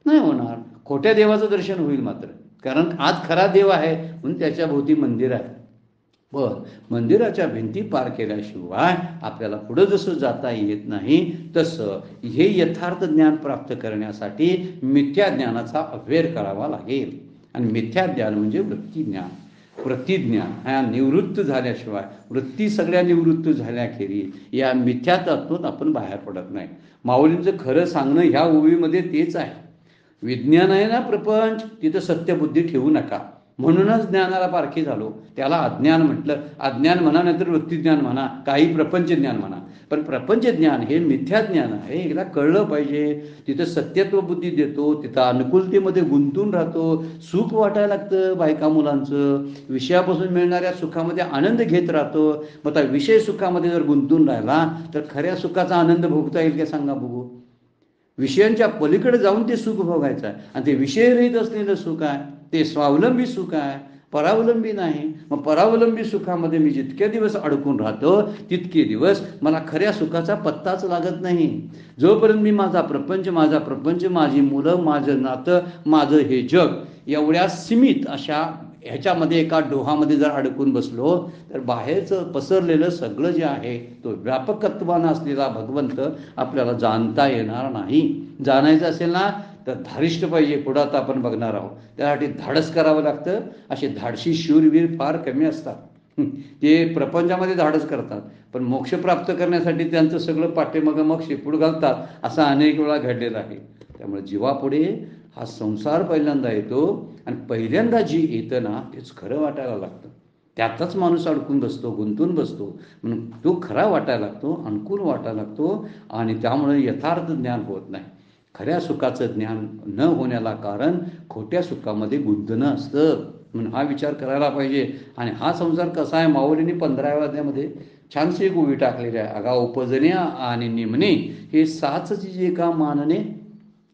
नाही होणार. खोट्या देवाचं दर्शन होईल मात्र. कारण आज खरा देव आहे म्हणून त्याच्या भोवती मंदिर आहे. पण मंदिराच्या भिंती पार केल्याशिवाय आपल्याला पुढं जसं जाता येत नाही, तसं हे यथार्थ ज्ञान प्राप्त करण्यासाठी मिथ्या ज्ञानाचा अव्यय करावा लागेल. आणि मिथ्या ज्ञान म्हणजे वृत्ती ज्ञान. प्रतिज्ञान ह्या निवृत्त झाल्याशिवाय, वृत्ती सगळ्या निवृत्त झाल्याखेरीज या मिथ्या तत्वात आपण बाहेर पडत नाही. माऊलींचं खरं सांगणं ह्या ओळीमध्ये तेच आहे. विज्ञान आहे ना प्रपंच, तिथं सत्यबुद्धी ठेवू नका. म्हणूनच ज्ञानाला पारखी झालो. त्याला अज्ञान म्हटलं. अज्ञान म्हणा नाहीतर वृत्तीज्ञान म्हणा, काही प्रपंच ज्ञान म्हणा, पण प्रपंच ज्ञान हे मिथ्या ज्ञान आहे. एकदा कळलं पाहिजे. तिथं सत्यत्व बुद्धी देतो, तिथं अनुकूलतेमध्ये गुंतून राहतो. सुख वाटायला लागतं बायका मुलांचं, विषयापासून मिळणाऱ्या सुखामध्ये आनंद घेत राहतो. मग आता विषय सुखामध्ये जर गुंतून राहिला तर खऱ्या सुखाचा आनंद भोगता येईल का सांगा बघू. विषयांच्या पलीकडे जाऊन ते सुख भोगायचं आहे. आणि ते विषयरहित असलेलं सुख आहे, ते स्वावलंबी सुख आहे. परावलंबी नाही. मग परावलंबी सुखामध्ये मी जितके दिवस अडकून राहतो तितके दिवस मला खऱ्या सुखाचा पत्ताच लागत नाही. जोपर्यंत मी माझा प्रपंच, माझी मुलं, माझं नातं, माझं हे जग एवढ्या सीमित अशा ह्याच्यामध्ये एका डोहामध्ये जर अडकून बसलो तर बाहेरचं पसरलेलं सगळं जे आहे तो व्यापकत्वानं असलेला भगवंत आपल्याला जाणता येणार नाही. जाणायचं असेल ना तर धारिष्ट पाहिजे. पुढं आता आपण बघणार आहोत. त्यासाठी धाडस करावं लागतं. असे धाडशी शूरवीर फार कमी असतात. ते प्रपंचामध्ये धाडस करतात पण मोक्ष प्राप्त करण्यासाठी त्यांचं सगळं पाठीमागं मग शेपूट घालतात. असा अनेक वेळा घडलेला आहे. त्यामुळे जीवापुढे हा संसार पहिल्यांदा येतो आणि पहिल्यांदा जी येतं ना तेच खरं वाटायला लागतं. त्यातच माणूस अडकून बसतो, गुंतून बसतो. म्हणून तो खरा वाटायला लागतो, अनुकूल वाटायला लागतो आणि त्यामुळे यथार्थ ज्ञान होत नाही. खऱ्या सुखाचं ज्ञान न होण्याला कारण खोट्या सुखामध्ये गुंतणं असतं. म्हणून हा विचार करायला पाहिजे. आणि हा संसार कसा आहे, माऊलींनी 15व्या अध्यायामध्ये छानशी एक उभी टाकलेली आहे. आगा उपजणे आणि निमणे हे साचची जे का मानणे,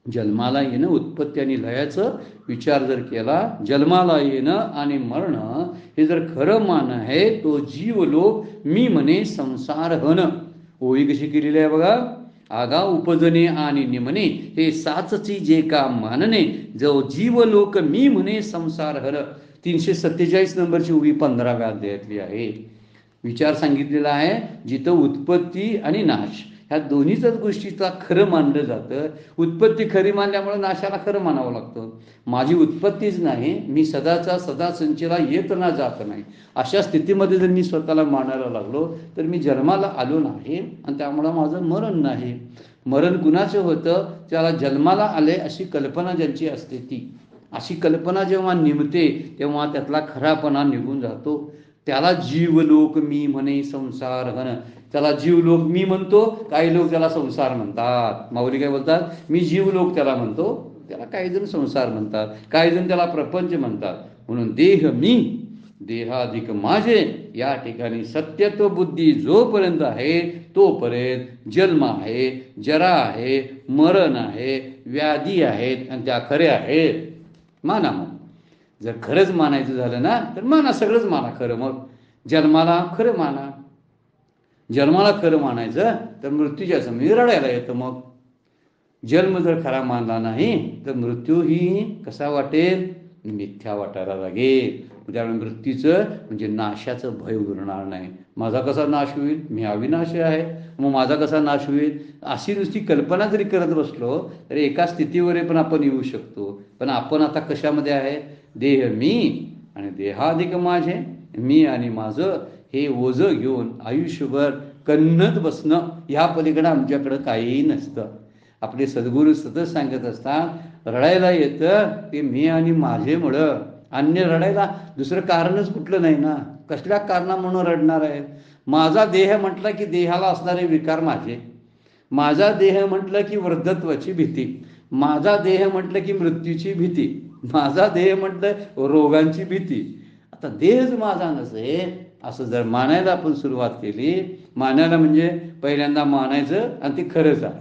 जन्माला येणं, उत्पत्ती आणि लयाचं विचार जर केला, जन्माला येणं आणि मरणं हे जर खरं मान आहे, तो जीव लोक मी म्हणे संसार हन. ओळी कशी केलेली आहे बघा. आगा उपजणे आणि निमणे हे साचची जे का मानणे, जो जीव लोक मी म्हणे संसार हर. 347 नंबरची उभी 15व्या अध्यायातली आहे. विचार सांगितलेला आहे. जिथं उत्पत्ती आणि नाश ह्या दोन्हीच गोष्टीचा खरं मानलं जातं. उत्पत्ती खरी मानल्यामुळे नाशाला खरं मानावं लागतं. माझी उत्पत्तीच नाही, मी सदाचा सदा संचेला येत ना जात नाही, अशा स्थितीमध्ये जर मी स्वतःला मानायला लागलो तर मी जन्माला आलो नाही आणि त्यामुळं माझं मरण नाही. मरण कुणाचं होतं, त्याला जन्माला आले अशी कल्पना ज्यांची असते ती. अशी कल्पना जेव्हा निमते तेव्हा त्यातला खरापणा निघून जातो. त्याला जीवलोक मी म्हणे संसार हन. त्याला जीवलोक मी म्हणतो, काही लोक त्याला संसार म्हणतात. माऊली काय बोलतात, मी जीवलोक त्याला म्हणतो, त्याला काही जण संसार म्हणतात, काही जण त्याला प्रपंच म्हणतात. म्हणून देह मी, देहाधिक माझे, या ठिकाणी सत्यत्व बुद्धी जोपर्यंत आहे तोपर्यंत जन्म आहे, जरा आहे, मरण आहे, व्याधी आहेत आणि त्या खऱ्या आहेत. माना. मग जर खरंच मानायचं झालं ना तर माना, सगळंच माना खरं. मग जन्माला खरं माना. जन्माला खरं मानायचं तर मृत्यूच्या समयी रडायला येतं. मग जन्म जर खरा मानला नाही तर मृत्यूही कसा वाटेल, मिथ्या वाटायला लागेल. त्यामुळे मृत्यूचं म्हणजे नाशाचं भय उरणार नाही. माझा कसा नाश होईल, मी अविनाशी आहे, मग माझा कसा नाश होईल, अशी नुसती कल्पना जरी करत बसलो तर एका स्थितीवर पण आपण येऊ शकतो. पण आपण आता कशामध्ये आहे, देह मी आणि देहाधिक माझे, मी आणि माझं हे ओझं घेऊन आयुष्यभर कन्नत बसणं, ह्या पलीकडं आमच्याकडं काहीही नसतं. आपले सद्गुरू सतत सांगत असतात, रडायला येतं ते मी आणि माझेमुळं, अन्य रडायला दुसरं कारणच कुठलं नाही ना. कसल्या कारणामुळं रडणार आहे. माझा देह म्हटलं की देहाला असणारे विकार माझे, माझा देह म्हटलं की वृद्धत्वाची भीती, माझा देह म्हटलं की मृत्यूची भीती, माझा देह म्हटलं रोगांची भीती. आता देहच माझा नसेल असं जर मानायला आपण सुरुवात केली, मानायला म्हणजे पहिल्यांदा मानायचं आणि ते खरंच आहे,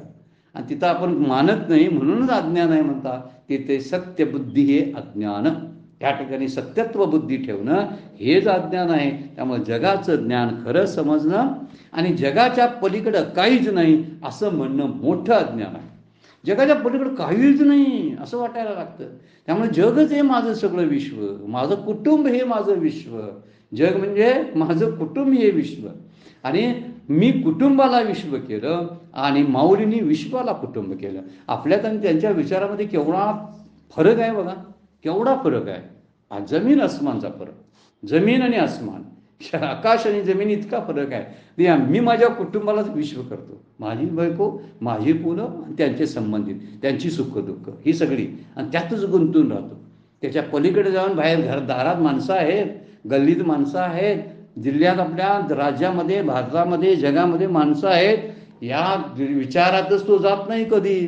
आणि तिथं आपण मानत नाही म्हणूनच अज्ञान आहे म्हणतात. तिथे सत्यबुद्धी हे अज्ञान, या ठिकाणी सत्यत्व बुद्धी ठेवणं हेच अज्ञान आहे. त्यामुळे जगाचं ज्ञान खरं समजणं आणि जगाच्या पलीकडं काहीच नाही असं म्हणणं मोठं अज्ञान आहे. जगाच्या पलीकडं काहीच नाही असं वाटायला लागतं. त्यामुळे जगच हे माझं सगळं विश्व, माझं कुटुंब हे माझं विश्व. जग म्हणजे माझं कुटुंब हे विश्व, आणि मी कुटुंबाला विश्व केलं आणि माऊलींनी विश्वाला कुटुंब केलं. आपल्यात आणि त्यांच्या विचारामध्ये केवढा फरक आहे बघा, केवढा फरक आहे. हा जमीन अस्मानचा फरक, जमीन आणि अस्मान, आकाश आणि जमीन इतका फरक आहे. मी माझ्या कुटुंबालाच विश्व करतो, माझी बायको, माझी मुलं, त्यांचे संबंधित, त्यांची सुखदुःख ही सगळी, आणि त्यातच गुंतून राहतो. त्याच्या पलीकडे जाऊन बाहेर घरदारात माणसं आहेत, गल्लीत माणसं आहेत, जिल्ह्यात, आपल्या राज्यामध्ये, भारतामध्ये, जगामध्ये माणसं आहेत, या विचारातच तो जात नाही कधी.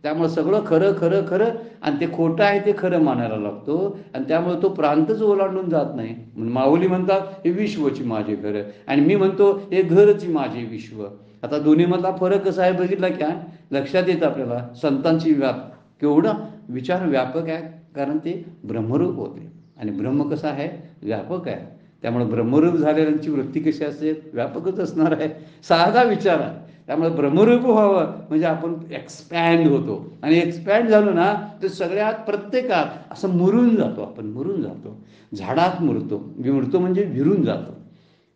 त्यामुळे सगळं खरं खरं खरं आणि ते खोटं आहे ते खरं मानायला लागतो, आणि त्यामुळे तो प्रांतच ओलांडून जात नाही. माऊली म्हणतात हे विश्वची माझे घर, आणि मी म्हणतो हे घरची माझे विश्व. आता दोन्हीमधला फरक कसा आहे बघितला काय, लक्षात येतं आपल्याला. संतांची केवढा विचार व्यापक आहे, कारण ते ब्रह्मरूप होते आणि ब्रह्म कसा आहे? व्यापक आहे. त्यामुळे ब्रह्मरूप झालेल्यांची वृत्ती कशी असते? व्यापकच असणार आहे. साधा विचार आहे. त्यामुळे ब्रह्मरूप व्हावं म्हणजे आपण एक्सपॅन्ड होतो, आणि एक्सपॅन्ड झालो ना तर सगळ्यात प्रत्येकात असं मुरून जातो. आपण मुरून जातो, झाडात मुरतो. विमुरतो म्हणजे विरून जातो,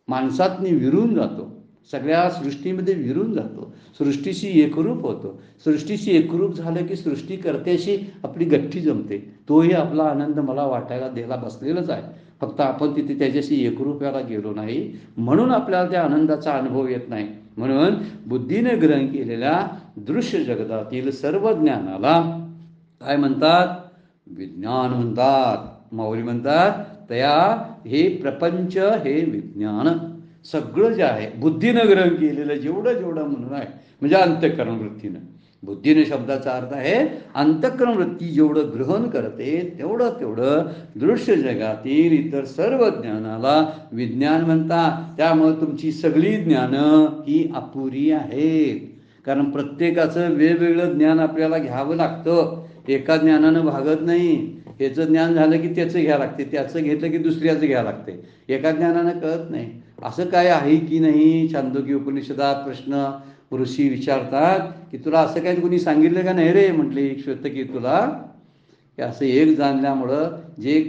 माणसातनी विरून जातो, सगळ्या सृष्टीमध्ये विरून जातो, सृष्टीशी एकरूप होतो. सृष्टीशी एकरूप झालं की सृष्टीकर्त्याशी आपली गठ्ठी जमते. तोही आपला आनंद मला वाटायला द्यायला बसलेलाच आहे. फक्त आपण तिथे त्याच्याशी एकरूप व्हायला गेलो नाही, म्हणून आपल्याला त्या आनंदाचा अनुभव येत नाही. म्हणून बुद्धीने ग्रहण केलेल्या दृश्य जगतातील सर्व ज्ञानाला काय म्हणतात? विज्ञान म्हणतात. माऊली म्हणतात तया हे प्रपंच हे विज्ञान. सगळं जे आहे बुद्धीनं ग्रहण केलेलं जेवढं जेवढं म्हणून आहे, म्हणजे अंतःकरण वृत्तीनं. बुद्धीने शब्दाचा अर्थ आहे अंतःकरण वृत्ती जेवढं ग्रहण करते तेवढं तेवढं दृश्य जगातील इतर सर्व ज्ञानाला विज्ञान म्हणतात. त्यामुळे तुमची सगळी ज्ञानं ही अपुरी आहेत. कारण प्रत्येकाचं वेगवेगळं ज्ञान आपल्याला घ्यावं लागतं. एका ज्ञानानं भागत नाही. ह्याचं ज्ञान झालं की त्याचं घ्यावं लागते, त्याचं घेतलं की दुसऱ्याचं घ्यावं लागते. एका ज्ञानानं कळत नाही. असं काय आहे की नाही? छांदोग्य उपनिषदात प्रश्न ऋषी विचारतात की तुला असं काही कोणी सांगितलं का नाही रे? म्हटले श्वेत की तुला की असं एक जाणल्यामुळं जे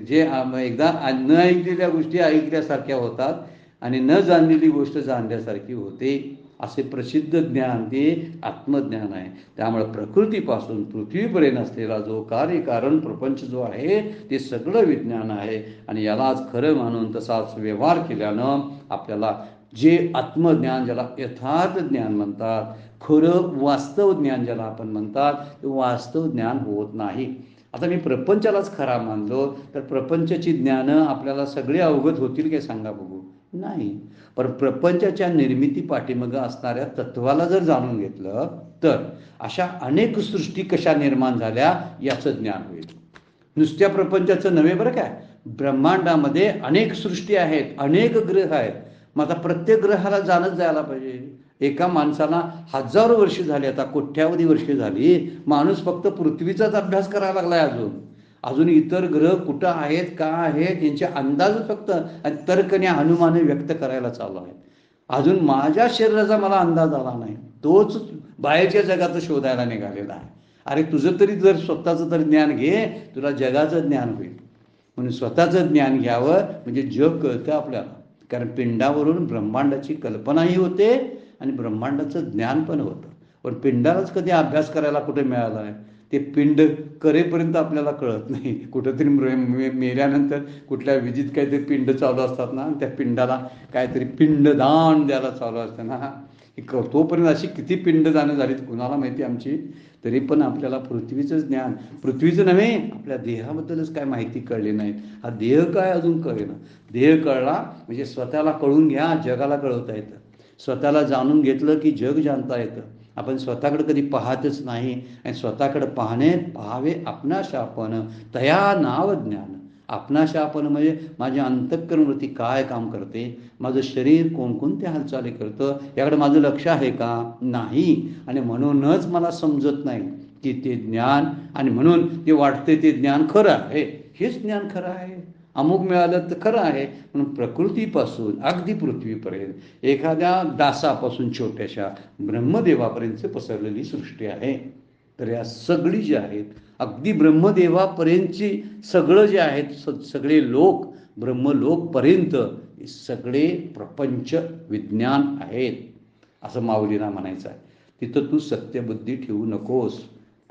जे एकदा न ऐकलेल्या गोष्टी ऐकल्यासारख्या होतात आणि न जाणलेली गोष्ट जाणल्यासारखी होते. असे प्रसिद्ध ज्ञान ते आत्मज्ञान आहे. त्यामुळे प्रकृतीपासून पृथ्वीपर्यंत असलेला जो कार्यकारण प्रपंच जो आहे ते सगळं विज्ञान आहे. आणि यालाच खरं मानून तसाच व्यवहार केल्यानं आपल्याला जे आत्मज्ञान, ज्याला यथार्थ ज्ञान म्हणतात, खरं वास्तव ज्ञान ज्याला आपण म्हणतात, ते वास्तव ज्ञान होत नाही. आता मी प्रपंचालाच खरा मानलो तर प्रपंचाची ज्ञानं आपल्याला सगळे अवगत होतील काय? सांगा बघू. नाही. पण प्रपंचाच्या निर्मिती पाठीमागं असणाऱ्या तत्वाला जर जाणून घेतलं तर अशा अनेक सृष्टी कशा निर्माण झाल्या याचं ज्ञान होईल. नुसत्या प्रपंचाचं नव्हे बरं काय. ब्रह्मांडामध्ये अनेक सृष्टी आहेत, अनेक ग्रह आहेत. मग आता प्रत्येक ग्रहाला जाणत जायला पाहिजे. एका माणसाला हजारो वर्ष झाली, आता कोट्यावधी वर्षे झाली, माणूस फक्त पृथ्वीचाच अभ्यास करायला लागलाय. अजून इतर ग्रह कुठं आहेत, का आहेत, यांचे अंदाज फक्त तर्कने अनुमाने व्यक्त करायला चालू आहेत. अजून माझ्या शरीराचा मला अंदाज आला नाही, तोच बाहेरच्या जगात शोधायला निघालेला आहे. अरे तुझं तरी जर स्वतःचं तरी ज्ञान घे, तुला जगाचं ज्ञान होईल. म्हणून स्वतःचं ज्ञान घ्यावं म्हणजे जग कळतं आपल्याला. कारण पिंडावरून ब्रह्मांडाची कल्पनाही होते आणि ब्रह्मांडाचं ज्ञान पण होतं. पण पिंडालाच कधी अभ्यास करायला कुठे मिळाला आहे? ते पिंड करेपर्यंत आपल्याला कळत नाही. कुठंतरी मेल्यानंतर कुठल्या विधीत काहीतरी पिंड चालू असतात ना, त्या पिंडाला काहीतरी पिंडदान द्यायला चालू असतं ना, तोपर्यंत अशी किती पिंडदानं झालीत कुणाला माहिती आमची. तरी पण आपल्याला पृथ्वीचं ज्ञान, पृथ्वीचं नव्हे आपल्या देहाबद्दलच काय माहिती कळली नाही. हा देह काय अजून कळेना. देह कळला म्हणजे स्वतःला कळून घ्या, जगाला कळवता येतं. स्वतःला जाणून घेतलं की जग जाणता येतं. आपण स्वतःकडे कधी पाहतच नाही. आणि स्वतःकडे पाहावे आपणाशा आपण तया नाव ज्ञान. आपणाशा आपण म्हणजे माझी अंतःकरणवृत्ती काय काम करते, माझं शरीर कोणकोणत्या हालचाली करतं याकडे माझं लक्ष आहे का? नाही. आणि म्हणूनच मला समजत नाही की ते ज्ञान, आणि म्हणून ते वाटते ते ज्ञान खरं आहे. हेच ज्ञान खरं आहे, अमुक मिळालं तर खरं आहे. म्हणून प्रकृतीपासून अगदी पृथ्वीपर्यंत एखाद्या डासापासून छोट्याशा ब्रह्मदेवापर्यंत पसरलेली सृष्टी आहे. तर या सगळी जी आहेत अगदी ब्रह्मदेवापर्यंतची सगळं जे आहेत सगळे लोक ब्रह्मलोकपर्यंत सगळे प्रपंच विज्ञान आहेत असं माऊलीला म्हणायचं आहे. तिथं तू सत्यबुद्धी ठेवू नकोस.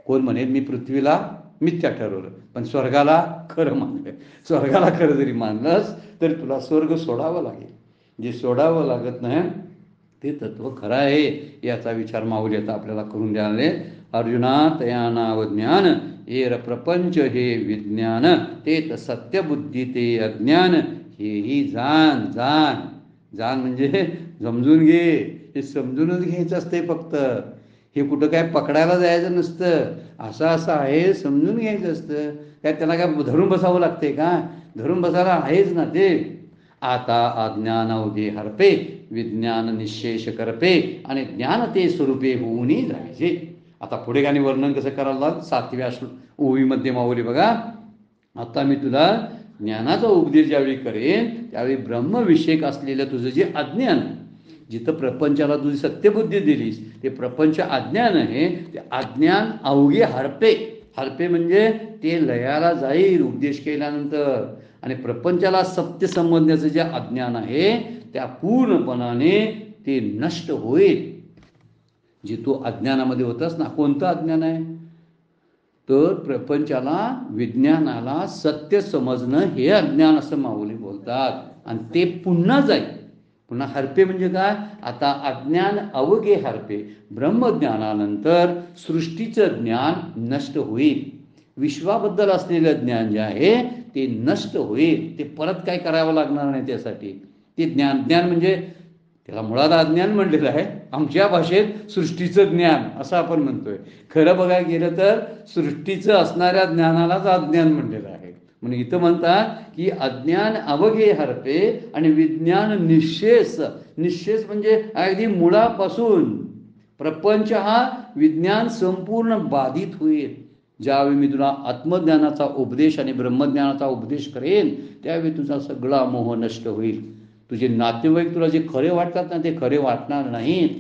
कोण म्हणेल मी पृथ्वीला मिथ्या ठरवलं पण स्वर्गाला खरं मानलं. स्वर्गाला खरं जरी मानलंस तर तुला स्वर्ग सोडावं लागेल. जे सोडावं लागत नाही ते तत्व खरं आहे याचा विचार माऊली आता आपल्याला करून द्याले. अर्जुना तया नाव ज्ञान एर प्रपंच हे विज्ञान ते सत्यबुद्धी ते अज्ञान हेही जाण. जाण जाण म्हणजे समजून घे. हे समजूनच घ्यायचं असते फक्त. हे कुठं काय पकडायला जायचं नसतं. असं असं आहे समजून घ्यायचं असतं. काय त्याला काय धरून बसावं लागते का? धरून बसायला आहेच ना ते. आता अज्ञान अवघे हरपे विज्ञान निशेष करपे आणि ज्ञान ते स्वरूपे होऊनही जायचे. आता पुढे गाणी वर्णन कसं करायला 7व्या ओवीमध्ये माऊली बघा. आता मी तुला ज्ञानाचा उपदेश ज्यावेळी करेन त्यावेळी ब्रह्मविषयक असलेलं तुझं जे अज्ञान, जिथं प्रपंचाला तुझी सत्यबुद्धी दिलीस ते प्रपंच अज्ञान आहे, ते अज्ञान अवघे हरपे. हरपे म्हणजे ते लयाला जाईल उपदेश केल्यानंतर. आणि प्रपंचाला सत्य समजण्याचं जे अज्ञान आहे त्या पूर्णपणाने ते नष्ट होईल. जे तू अज्ञानामध्ये होतास ना, कोणतं अज्ञान आहे? तर प्रपंचाला, विज्ञानाला सत्य समजणं हे अज्ञान असं माऊली बोलतात. आणि ते पुन्हा जाईल. पुन्हा हरपे म्हणजे काय? आता अज्ञान अवघे हरपे. ब्रह्मज्ञानानंतर सृष्टीचं ज्ञान नष्ट होईल. विश्वाबद्दल असलेलं ज्ञान जे आहे ते नष्ट होईल. ते परत काय करावं लागणार नाही त्यासाठी. ते ज्ञान म्हणजे त्याला मुळात अज्ञान म्हणलेलं आहे. आमच्या भाषेत सृष्टीचं ज्ञान असं आपण म्हणतोय. खरं बघायला गेलं तर सृष्टीचं असणाऱ्या ज्ञानालाच अज्ञान म्हणलेलं आहे. म्हणून इथं म्हणतात की अज्ञान अवघे हरपे आणि विज्ञान निश्चेष. निश्चेष म्हणजे अगदी मुळापासून प्रपंच हा विज्ञान संपूर्ण बाधित होईल. ज्यावेळी मी तुला आत्मज्ञानाचा उपदेश आणि ब्रह्मज्ञानाचा उपदेश करेन त्यावेळी तुझा सगळा मोह नष्ट होईल. तुझे नातेवाईक तुला जे खरे वाटतात ना ते खरे वाटणार नाहीत.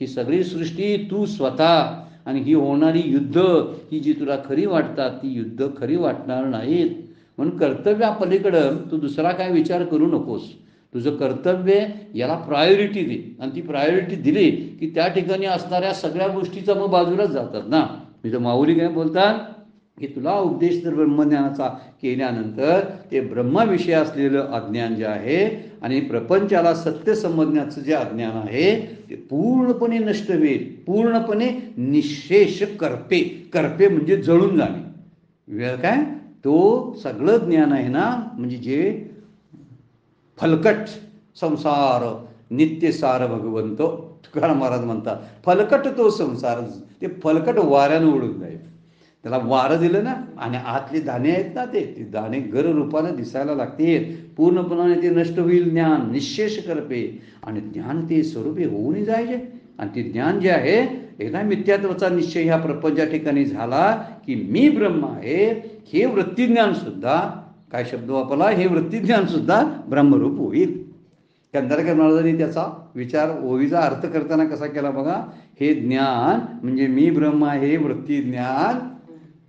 ही सगळी सृष्टी, तू स्वतः आणि ही होणारी युद्ध, ही जी तुला खरी वाटतात ती युद्ध खरी वाटणार नाहीत. म्हणून कर्तव्यापलीकडं तू दुसरा काय विचार करू नकोस. तुझं कर्तव्य याला प्रायोरिटी दे. आणि ती प्रायोरिटी दिली की त्या ठिकाणी असणाऱ्या सगळ्या गोष्टीचा मग बाजूलाच जातात ना. मी तर माऊली काय बोलतात की तुला उपदेश जर ब्रह्मज्ञानाचा केल्यानंतर ते ब्रह्माविषयी असलेलं अज्ञान जे आहे आणि प्रपंचाला सत्य समजण्याचं जे अज्ञान आहे ते पूर्णपणे नष्ट होईल. पूर्णपणे निशेष करपे. करपे म्हणजे जळून जाणे. वेळ काय? तो सगळं ज्ञान आहे ना, म्हणजे जे फलकट संसार नित्यसार भगवंत तुकाराम महाराज म्हणतात, फलकट तो संसार. ते फलकट वाऱ्यानं उडून जाईल. त्याला वारं दिलं ना आणि आतले दाणे आहेत ना ते दाणे गर रूपाने दिसायला लागतील. पूर्णपणाने ते नष्ट होईल ज्ञान. निशेष करपे आणि ज्ञान ते स्वरूपे होऊन जायचे. आणि ते ज्ञान जे आहे एकदा मिथ्यात्वाचा निश्चय ह्या प्रपंचा ठिकाणी झाला की मी ब्रह्म आहे, हे वृत्तीज्ञान सुद्धा, काय शब्द वापरला, हे वृत्तीज्ञान सुद्धा ब्रह्मरूप होईल. कंधारकर महाराजांनी त्याचा विचार ओवीचा अर्थ करताना कसा केला बघा. हे ज्ञान म्हणजे मी ब्रह्म आहे वृत्तीज्ञान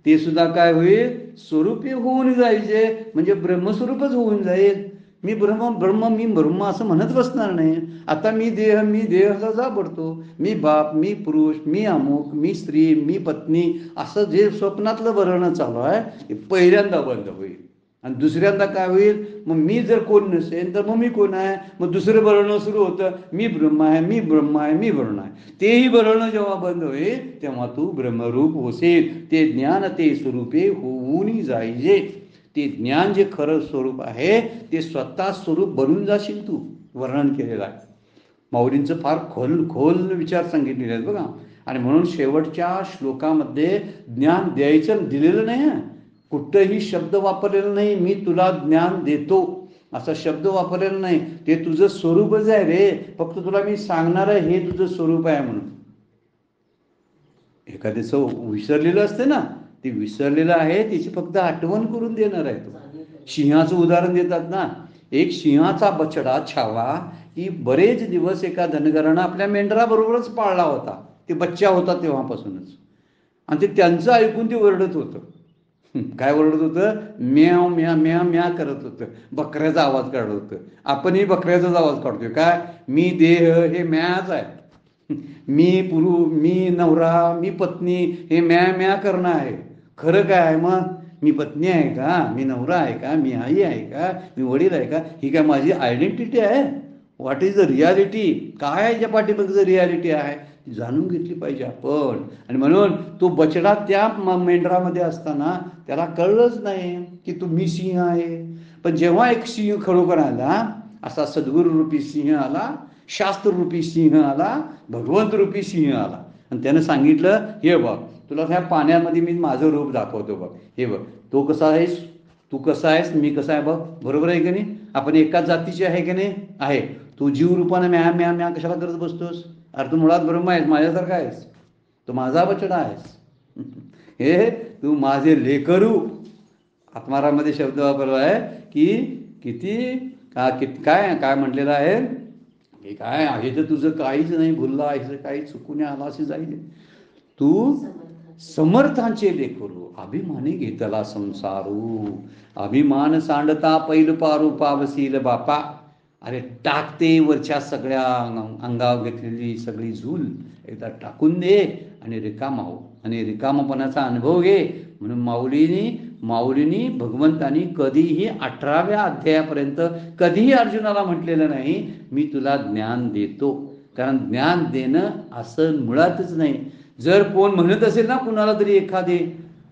ते सुद्धा काय होईल? स्वरूपी होऊन जायचे. म्हणजे ब्रह्मस्वरूपच होऊन जाईल. मी ब्रह्म असं म्हणत बसणार नाही. आता मी देह असा जा पडतो. मी बाप, मी पुरुष, मी अमुक, मी स्त्री, मी पत्नी असं जे स्वप्नातलं वर्णन चालू आहे ते पहिल्यांदा बंद होईल. आणि दुसऱ्यांदा काय होईल? मग मी जर कोण नसेल तर मग मी कोण आहे? मग दुसरं बरळणं सुरू होतं. मी ब्रह्म आहे, मी ब्रह्म आहे, मी ब्रह्म आहे. तेही बरळणं जेव्हा बंद होईल तेव्हा तू ब्रह्मरूप होशील. ते ज्ञान ते स्वरूपे होऊन जायचे. ते ज्ञान जे खरं स्वरूप आहे ते स्वतः स्वरूप बनून जाशील तू. वर्णन केलेलं आहे. माऊलींचं फार खोल विचार सांगितलेले आहेत बघा. आणि म्हणून शेवटच्या श्लोकामध्ये ज्ञान द्यायचं दिलेलं नाही. कुठंही शब्द वापरलेला नाही मी तुला ज्ञान देतो असा शब्द वापरलेला नाही. ते तुझं स्वरूपच आहे रे. फक्त तुला मी सांगणार आहे हे तुझं स्वरूप आहे म्हणून. एखाद्याचं विसरलेलं असते ना, ते विसरलेलं आहे त्याची फक्त आठवण करून देणार आहे तो. सिंहाचं उदाहरण देतात ना. एक सिंहाचा बछडा छावा की बरेच दिवस एका धनगरानं आपल्या मेंढराबरोबरच पाळला होता. ते बच्चा होता तेव्हापासूनच. आणि ते त्यांचं ऐकून ते ओरडत होतं. काय ओरडत होतं? म्याव म्या म्या म्या करत होतं. बकऱ्याचा आवाज काढत होतं. आपणही बकऱ्याचाच आवाज काढतोय. काय? मी देह हे म्याच आहे. मी पुरुष, मी नवरा, मी पत्नी हे म्या करणं आहे. खरं काय आहे मग? मी पत्नी आहे का? मी नवरा आहे का? मी आई आहे का? मी वडील आहे का? ही काय माझी आयडेंटिटी आहे? What is the reality? काय आहे ज्या पाठीमागचं रियालिटी आहे जाणून घेतली पाहिजे आपण. आणि म्हणून तो बछडा त्या मेंढरामध्ये असताना त्याला कळलंच नाही की तो मी सिंह आहे. पण जेव्हा एक सिंह खरोखर आला, असा सद्गुरू रूपी सिंह आला, शास्त्र रूपी सिंह आला, भगवंत रूपी सिंह आला आणि त्यानं सांगितलं हे बघ तुला ह्या पाण्यामध्ये मी माझं रूप दाखवतो बघ. हे बघ तो कसा आहेस, तू कसा आहेस, मी कसा आहे बघ. बरोबर आहे की नाही? आपण एकाच जातीचे आहे की नाही? आहे. तू जीव रूपाने म्या म्या म्या कशाला करत बसतोस? अरे तू मुळात ब्रह्म आहेस, माझ्यासारखा आहेस. तो माझा बछडा आहेस. हे तू माझे लेकरू आत्मारामध्ये शब्द वापरला आहे की किती काय काय म्हटलेलं आहे हे काय आहे तर तुझं काहीच नाही, भुलला आहे काही चुकून आला असे जाईल. तू समर्थांचे लेकरू अभिमानी घेतला संसारू, अभिमान सांडता पैल पारू पावसील बापा. अरे टाकते वरच्या सगळ्या अंगावर घेतलेली सगळी झूल एकदा टाकून दे आणि रिकामा हो आणि रिकामपणाचा अनुभव घे. म्हणून माऊलीनी भगवंतानी कधीही 18व्या अध्यायापर्यंत कधीही अर्जुनाला म्हटलेलं नाही मी तुला ज्ञान देतो. कारण ज्ञान देणं असं मुळातच नाही. जर कोण म्हणत असेल ना कुणाला तरी एखादे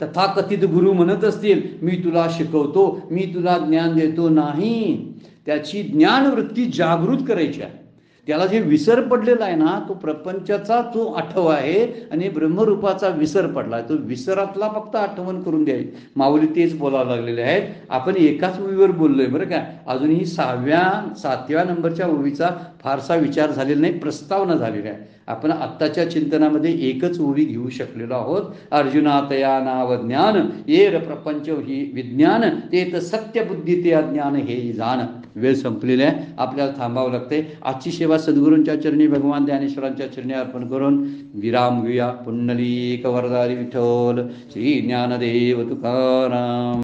तथाकथित गुरु म्हणत असतील मी तुला शिकवतो मी तुला ज्ञान देतो, नाही. त्याची ज्ञानवृत्ती जागृत करायची आहे. त्याला जे विसर पडलेला आहे ना तो प्रपंचाचा तो आठव आहे आणि ब्रह्मरूपाचा विसर पडला आहे. तो विसरातला फक्त आठवण करून द्यावी. माऊली तेच बोलायला लागलेले आहेत. आपण एकाच ओवीवर बोललोय बरं का. अजूनही 7व्या नंबरच्या ओवीचा फारसा विचार झालेला नाही, प्रस्तावना झालेला आहे. आपण आत्ताच्या चिंतनामध्ये एकच ओवी घेऊ शकलेलो आहोत. अर्जुना तया नाव ज्ञान येर प्रपंच ही विज्ञान ते तर सत्यबुद्धी ते अज्ञान हे जाण. वेळ संपलेला आहे, आपल्याला थांबावं लागतंय. आजची सेवा सद्गुरूंच्या चरणी भगवान ज्ञानेश्वरांच्या चरणी अर्पण करून विराम घेऊया. पुंडलिक वरदारी विठ्ठल श्री ज्ञानदेव तुकाराम.